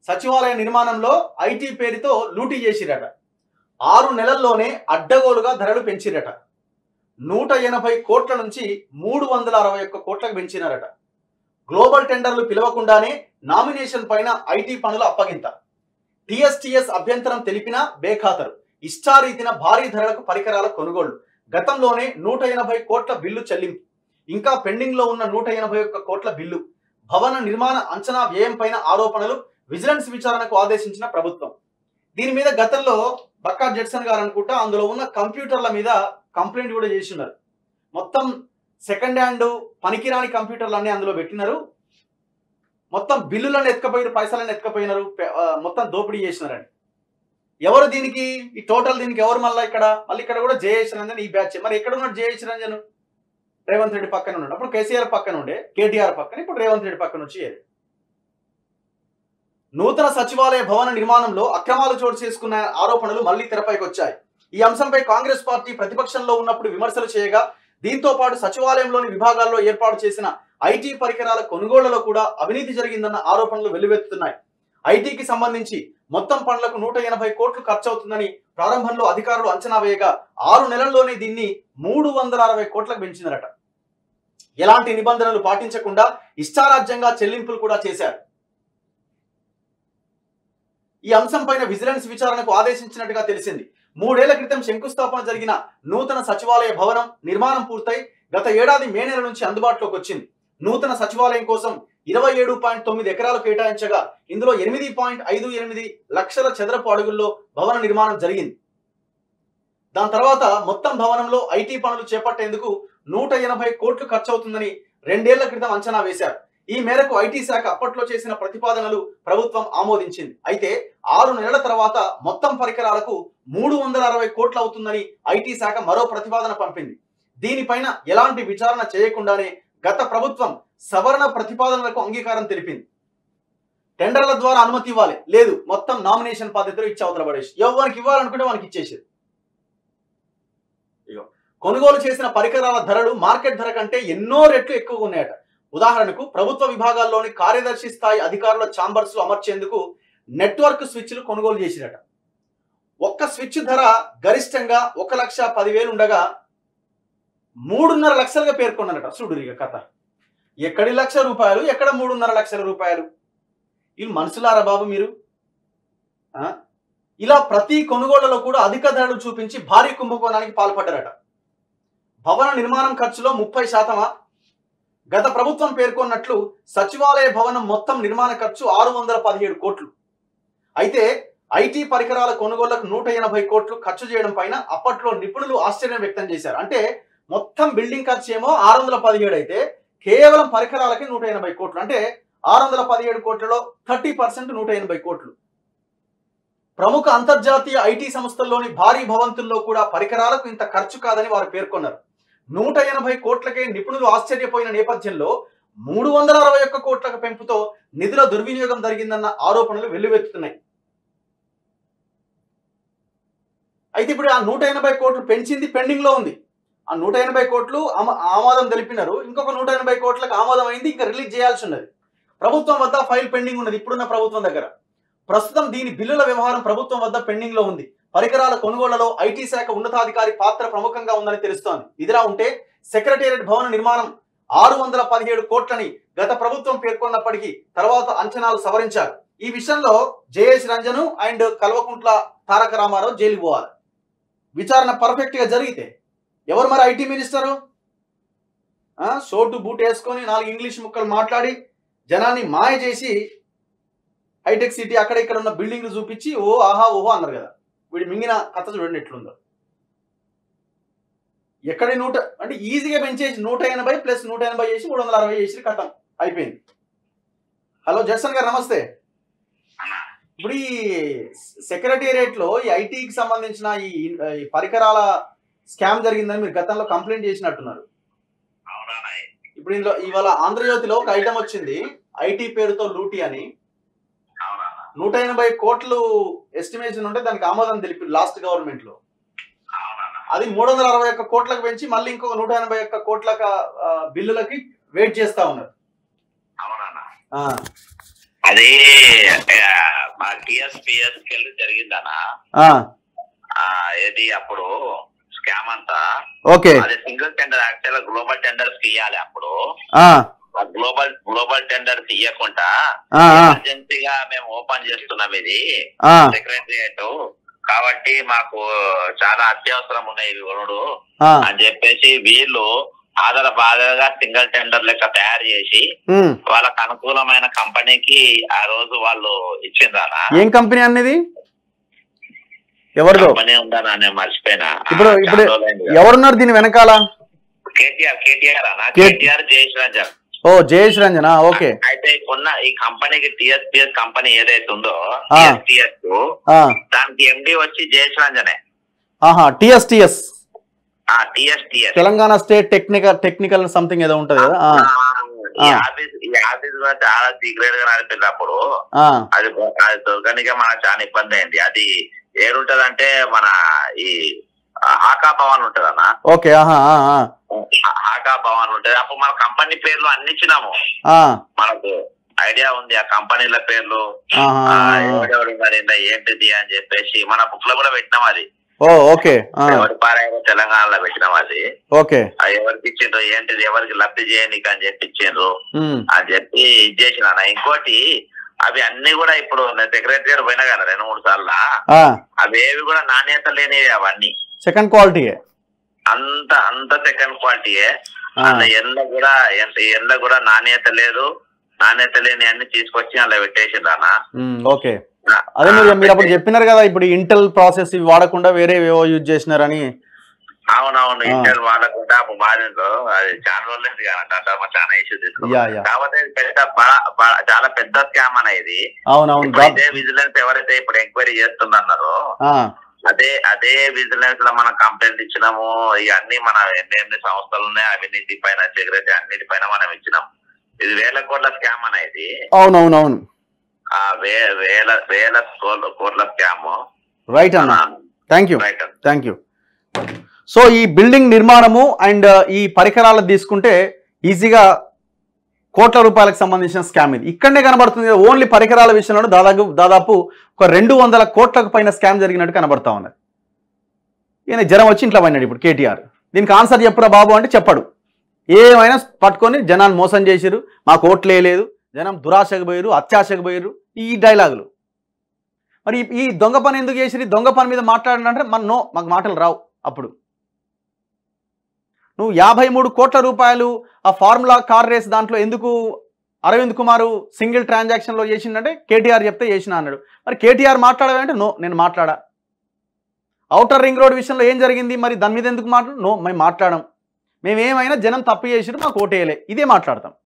సచివాలయ నిర్మాణంలో ఐటీ పేరుతో లూటీ చేసిరట. 6 నెలల్లోనే అడ్డగోలుగా ధరలు పెంచిరట. 180 కోట్ల నుంచి 361 కోట్లకు పెంచినారట. గ్లోబల్ టెండర్లు పిలవకుండానే నామినేషన్ పైన ఐటీ పనుల అప్పగింత. టీఎస్టీఎస్ అభ్యంతరం తెలిపిన బేఖాతరు. ఇష్టారీతిన భారీ ధరలకు పరికరాల కొనుగోళ్లు. గతంలోనే 180 కోట్ల బిల్లు చెల్లింపు. ఇంకా పెండింగ్ లో ఉన్న 181 కోట్ల బిల్లు. భవన నిర్మాణ అంచనా వ్యయం పైన ఆరోపణలు. విజిలెన్స్ విచారణకు ఆదేశించిన ప్రభుత్వం. దీని మీద గతంలో బక్కా జడ్సన్ గారు అనుకుంటా అందులో ఉన్న కంప్యూటర్ల మీద కంప్లైంట్ కూడా చేసినారు. మొత్తం సెకండ్ హ్యాండ్ పనికిరాని కంప్యూటర్లు అన్ని అందులో పెట్టినారు. మొత్తం బిల్లులను ఎత్తుకపోయినారు, పైసలను ఎత్తుకపోయినారు, మొత్తం దోపిడీ చేసినారండి. ఎవరు దీనికి ఈ టోటల్ దీనికి ఎవరు మళ్ళీ ఇక్కడ కూడా జేఎస్ రంజన్ ఈ బ్యాచ్. మరి ఎక్కడ ఉన్నాడు జేఎస్ రంజన్? రేవంత్ రెడ్డి పక్కన ఉన్నాడు. అప్పుడు కేసీఆర్ పక్కన ఉండే, కేటీఆర్ పక్కన, ఇప్పుడు రేవంత్ రెడ్డి పక్కన వచ్చి నూతన సచివాలయ భవన నిర్మాణంలో అక్రమాలు చోటు చేసుకున్న ఆరోపణలు మళ్లీ తెరపైకి వచ్చాయి. ఈ అంశంపై కాంగ్రెస్ పార్టీ ప్రతిపక్షంలో ఉన్నప్పుడు విమర్శలు చేయగా, దీంతో పాటు సచివాలయంలోని విభాగాల్లో ఏర్పాటు చేసిన ఐటీ పరికరాల కొనుగోళ్లలో కూడా అవినీతి జరిగిందన్న ఆరోపణలు వెల్లువెత్తుతున్నాయి. ఐటీకి సంబంధించి మొత్తం పనులకు 180 కోట్లు ఖర్చవుతుందని ప్రారంభంలో అధికారులు అంచనా వేయగా 6 నెలల్లోనే దీన్ని 360 కోట్లకు పెంచినారట. ఎలాంటి నిబంధనలు పాటించకుండా ఇష్టారాజ్యంగా చెల్లింపులు కూడా చేశారు. ఈ అంశంపైన విజిలెన్స్ విచారణకు ఆదేశించినట్టుగా తెలిసింది. 3 ఏళ్ల క్రితం శంకుస్థాపన జరిగిన నూతన సచివాలయ భవనం నిర్మాణం పూర్తయి గత ఏడాది మే నెల నుంచి అందుబాటులోకి వచ్చింది. నూతన సచివాలయం కోసం 27.9 ఎకరాలు కేటాయించగా ఇందులో 8.58 లక్షల చదరపు అడుగుల్లో భవన నిర్మాణం జరిగింది. దాని తర్వాత మొత్తం భవనంలో ఐటీ పనులు చేపట్టేందుకు 180 కోట్లు ఖర్చవుతుందని 2 ఏళ్ల క్రితం అంచనా వేశారు. ఈ మేరకు ఐటీ శాఖ అప్పట్లో చేసిన ప్రతిపాదనలు ప్రభుత్వం ఆమోదించింది. అయితే 6 నెలల తర్వాత మొత్తం పరికరాలకు 360 కోట్లు అవుతుందని ఐటీ శాఖ మరో ప్రతిపాదన పంపింది. దీనిపైన ఎలాంటి విచారణ చేయకుండానే గత ప్రభుత్వం సవరణ ప్రతిపాదనలకు అంగీకారం తెలిపింది. టెండర్ల ద్వారా అనుమతి ఇవ్వాలి, లేదు మొత్తం నామినేషన్ పద్ధతిలో ఇచ్చి అవతల పడేసి ఎవరికి ఇవ్వాలనుకుంటే వానికి ఇచ్చేసేది. కొనుగోలు చేసిన పరికరాల ధరలు మార్కెట్ ధర కంటే ఎన్నో రెట్లు ఎక్కువగా ఉన్నాయట. ఉదాహరణకు ప్రభుత్వ విభాగాల్లోని కార్యదర్శి స్థాయి అధికారుల ఛాంబర్స్ లో అమర్చేందుకు నెట్వర్క్ స్విచ్లు కొనుగోలు చేసిరట. ఒక్క స్విచ్ ధర గరిష్టంగా 1,10,000 ఉండగా 3.5 లక్షలుగా పేర్కొన్నారట. చూడురిగా కథ. ఎక్కడి ₹1,00,000, ఎక్కడ 3.5 లక్షల రూపాయలు? వీళ్ళు మనుషులారా బాబు మీరు? ఇలా ప్రతి కొనుగోళ్లలో కూడా అధిక ధరలు చూపించి భారీ కుంభకోణానికి పాల్పడ్డారట. భవన నిర్మాణం ఖర్చులో 30%. గత ప్రభుత్వం పేర్కొన్నట్లు సచివాలయ భవనం మొత్తం నిర్మాణ ఖర్చు 617 కోట్లు. అయితే ఐటీ పరికరాల కొనుగోళ్లకు 180 కోట్లు ఖర్చు చేయడం పైన అప్పట్లో నిపుణులు ఆశ్చర్యం వ్యక్తం చేశారు. అంటే మొత్తం బిల్డింగ్ ఖర్చు ఏమో 617 అయితే కేవలం పరికరాలకి 180 కోట్లు. అంటే 617 కోట్లలో 30% 180 కోట్లు. ప్రముఖ అంతర్జాతీయ ఐటీ సంస్థల్లోని భారీ భవంతుల్లో కూడా పరికరాలకు ఇంత ఖర్చు కాదని వారు పేర్కొన్నారు. 180 కోట్లకే నిపుణులు ఆశ్చర్యపోయిన నేపథ్యంలో 361 కోట్లకు పెంపుతో నిధుల దుర్వినియోగం జరిగిందన్న ఆరోపణలు వెల్లువెత్తుతున్నాయి. అయితే ఇప్పుడు ఆ 180 కోట్లు పెంచింది పెండింగ్ లో ఉంది. ఆ 180 కోట్లు ఆమోదం తెలిపినారు. ఇంకొక 180 కోట్లకు ఆమోదం అయింది, ఇంకా రిలీజ్ చేయాల్సి ఉన్నది. ప్రభుత్వం వద్ద ఫైల్ పెండింగ్ ఉన్నది ఇప్పుడున్న ప్రభుత్వం దగ్గర. ప్రస్తుతం దీని బిల్లుల వ్యవహారం ప్రభుత్వం వద్ద పెండింగ్ లో ఉంది. పరికరాల కొనుగోళ్లలో ఐటీ శాఖ ఉన్నతాధికారి పాత్ర ప్రముఖంగా ఉందని తెలుస్తోంది. ఇదిలా ఉంటే సెక్రటేరియట్ భవన నిర్మాణం 617 కోట్లని గత ప్రభుత్వం పేర్కొన్నప్పటికీ తర్వాత అంచనాలు సవరించారు. ఈ విషయంలో జేఎస్ రంజన్ అండ్ కల్వకుంట్ల తారక రామారావు జైలుకు పోవాలి. విచారణ పర్ఫెక్ట్ గా జరిగితే. ఎవరు మరి ఐటీ మినిస్టరు? షోటు బూట్ వేసుకొని 4 ఇంగ్లీష్ ముక్కలు మాట్లాడి జనాన్ని మాయ చేసి హైటెక్ సిటీ అక్కడ ఇక్కడ ఉన్న బిల్డింగ్లు చూపించి ఓ ఆహా ఓహో అన్నారు కదా. వీడి మింగిన కథ చూడండి ఎట్లుందో. ఎక్కడి అంటే ఈజీగా పెంచేసి 180 ప్లస్ 180 చేసి 360 చేసి కథం అయిపోయింది. హలో జడ్సన్ గారు నమస్తే. ఇప్పుడు ఈ సెక్రటేరియట్ లో ఈ ఐటీకి సంబంధించిన ఈ పరికరాల స్కామ్ జరిగిందని మీరు గతంలో కంప్లైంట్ చేసినట్టున్నారు. ఇప్పుడు ఇందులో ఇవాళ ఆంధ్రజ్యోతిలో ఒక ఐటమ్ వచ్చింది, ఐటీ పేరుతో లూటీ అని. 180 కోట్లు ఎస్టిమేషన్ ఉంటే దానికి ఆమోదం తెలిపి లాస్ట్ గవర్నమెంట్ లో. అది 361 కోట్లకు పెంచి మళ్ళీ ఇంకొక 181 కోట్ల బిల్లులకి వెయిట్ చేస్తా ఉన్నారు. అదే టిఎస్పిఎస్కెళ్ళి జరిగిందనా ఏది అప్పుడు స్కామ్ అంతా. ఓకే, అది single tender, actual global tenders కి ఇవ్వాలి. అప్పుడు గ్లోబల్ టెండర్స్ ఇవ్వకుండా ఎమర్జెన్సీగా మేము ఓపెన్ చేస్తున్నాం ఇది సెక్రటరియట్, కాబట్టి మాకు చాలా అత్యవసరం ఉన్నాయి ఇవి కొనుడు అని చెప్పేసి వీళ్ళు ఆధార బాధగా సింగిల్ టెండర్ లెక్క తయారు చేసి వాళ్ళకు అనుకూలమైన కంపెనీకి ఆ రోజు వాళ్ళు ఇచ్చిందానా. ఏం కంపెనీ అనేది, ఎవరిదో కంపెనీ ఉందానా నేను మర్చిపోయినా. ఇప్పుడు ఎవరున్నారు దీని వెనకాల? కేటీఆర్ అన్న, కేటీఆర్ జయేష్ రంజన్. ఓ జయేష్ రంజన్, ఓకే. అయితే కొన్న ఈ కంపెనీకి టిఎస్పిఎస్ కంపెనీ ఏదైతే ఉందో టిఎస్టిఎస్, దానికి ఎండి వచ్చి జయేష్ రంజనే. TSTS, TSTS Telangana state technical something ఏదో ఉంటది కదా. ఈ ఆఫీస్ కూడా చాలా సీక్రెట్ గా నడిపినప్పుడు అది దొరకనికే మనకు చాలా ఇబ్బంది అయింది. అది ఏడుంటది అంటే మన ఈ హాకా భవన్ ఉంటది అన్న. ఓకే, హాకా భవన్ ఉంటది. అప్పుడు మన కంపెనీ పేర్లు అన్ని ఇచ్చినాము, మనకు ఐడియా ఉంది ఆ కంపెనీల పేర్లు ఎవరెవరు ఏంటిది అని చెప్పేసి మన బుక్ లో కూడా పెట్టినాం. అది ఎవరి పారాయణ తెలంగాణలో పెట్టినాం. అది ఎవరికి ఇచ్చిండ్రు ఏంటిది, ఎవరికి లబ్ధి చేయనీకి అని చెప్పి ఇచ్చిండ్రు అని చెప్పి ఇది చేసిన. ఇంకోటి అవి అన్ని కూడా ఇప్పుడు సెక్రటరీ గారు పోయినా కదా 2-3 సార్లు, అవేవి కూడా నాణ్యత లేనివి, అవన్నీ సెకండ్ క్వాలిటీ, అంత సెకండ్ క్వాలిటీయే. ఎండ కూడా నాణ్యత లేదు, నాణ్యత లేని అన్ని తీసుకొచ్చి అలా పెట్టేసిండ్రు అన్న. ఓకే, అదే మీరు అప్పుడు చెప్పినారు కదా, ఇప్పుడు ఇంటెల్ ప్రాసెస్ ఇవి వాడకుండా వేరే ఏవో యూజ్ చేసినారని. అవునవును, ఇంటెల్ వాడకుండా మారిందో అది చాలా రోజులు కాదంట, చాలా ఇష్యూ తీసుకున్నాం. కాకపోతే చాలా పెద్ద స్కామ్ అన్న ఇది. ఇదే విజిలెన్స్ ఎవరైతే ఇప్పుడు ఎంక్వైరీ చేస్తుందన్నారో అదే విజిలెన్స్ లో మనం కంప్లైంట్ ఇచ్చినాము. ఇవన్నీ మన ఎన్ని సంస్థలు ఉన్నాయి అవినీతి పైన, సెక్రటరీ అన్నిటిపైన మనం ఇచ్చినాం. ఇది 1000 కోట్ల స్కామ్ అన్న ఇది. అవునవునవును, వేల కోట్ల స్కామ్. రైట్ అన్న, థ్యాంక్ యూ. సో ఈ బిల్డింగ్ నిర్మాణము అండ్ ఈ పరికరాలు తీసుకుంటే ఈజీగా కోట్ల రూపాయలకు సంబంధించిన స్కామ్ ఇది ఇక్కడనే కనబడుతుంది. ఓన్లీ పరికరాల విషయంలో దాదాపు ఒక 200 కోట్లకు పైన స్కామ్ జరిగినట్టు కనబడతా ఉన్నది. ఈయన జ్వరం వచ్చి ఇంట్లో పడినాడు ఇప్పుడు కేటీఆర్. దీనికి ఆన్సర్ చెప్పురా బాబు అంటే చెప్పడు. ఏమైనా పట్టుకొని జనాన్ని మోసం చేసిరు, మాకు ఓట్లు వేయలేదు, జనం దురాశకు పోయారు, అత్యాశకు పోయారు, ఈ డైలాగులు. మరి ఈ దొంగ పని ఎందుకు చేసిరు? దొంగ పని మీద మాట్లాడినంటే మాకు మాటలు రావు. అప్పుడు నువ్వు 53 కోట్ల రూపాయలు ఆ ఫార్ములా కార్ రేస్ దాంట్లో ఎందుకు అరవింద్ కుమార్ సింగిల్ ట్రాన్సాక్షన్లో చేసిందంటే కేటీఆర్ చెప్తే చేసిన అన్నాడు. మరి కేటీఆర్ మాట్లాడవేంటే నేను మాట్లాడా. ఔటర్ రింగ్ రోడ్ విషయంలో ఏం జరిగింది, మరి దాని మీద ఎందుకు మేము మాట్లాడం. మేమేమైనా జనం తప్పు చేసిరు, మాకు ఓటేయలే, ఇదే మాట్లాడతాం.